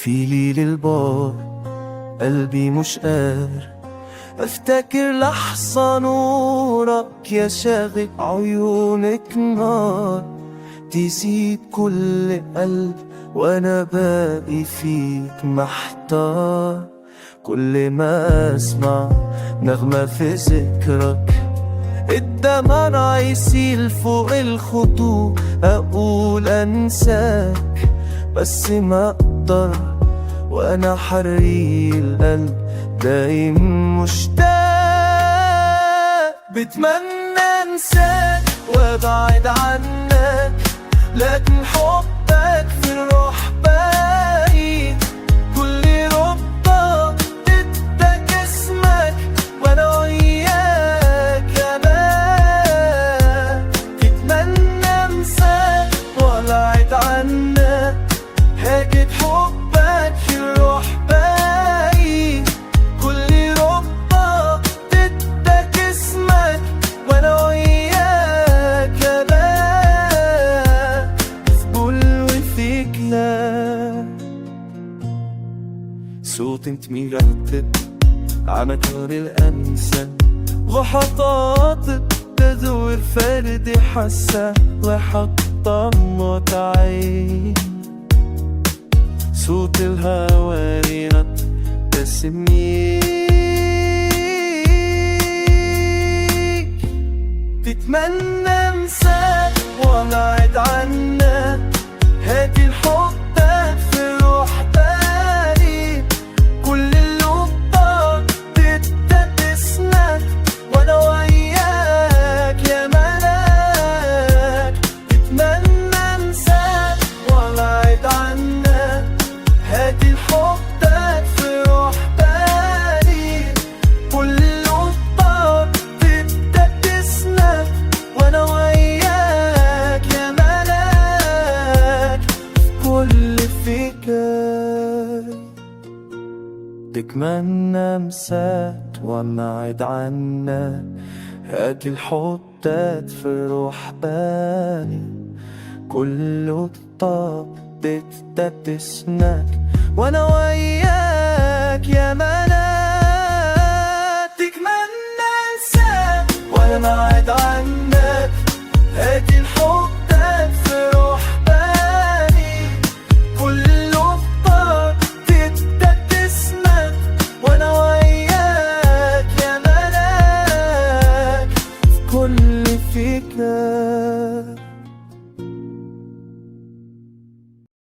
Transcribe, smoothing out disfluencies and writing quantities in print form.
في ليل البار قلبي مش قادر افتكر لحظة نورك يا شاغل عيونك نار تزيد كل قلب وانا باقي فيك محتار. كل ما اسمع نغمة في ذكرك الدمع يسيل فوق الخطوط اقول انساك بس ما اقدر وانا حري القلب دايم مشتاق. بتمنى انساك وابعد عنك لكن حبك في الروح باقي. كل ربطة اداك اسمك وانا وياك امان. بتمنى انساك وابعد عنك هاجد حبك في الروح باقي. كل ربطة اداك اسمك وانا وياك امان. في كل وفيك لا صوت انت مرتب عمتار الأنسة وحطاطب تدور فردي حسة وحطمت عين. صوت الهوى رنط تسميك. تتمنى انساك وابعد عنك هاتي الحب في روح بالي. كل اللقطة تدك اسمك وانا وياك يا ملاك. تتمنى انساك وابعد عنك هاتي الحب في روح بالي. كل اللقطة تدك اسمك وانا وياك يا ملاك. كل فكر تتمنى انساك وابعد عنك هاتي الحطات في روح بالي. كل طاب تتسنك وانا وياك يا ملاك. تتمنى انساك وابعد عنك هاتي الحطات في روح بالي. كل لقطة تتسنك وانا وياك يا ملاك. في كل فكرة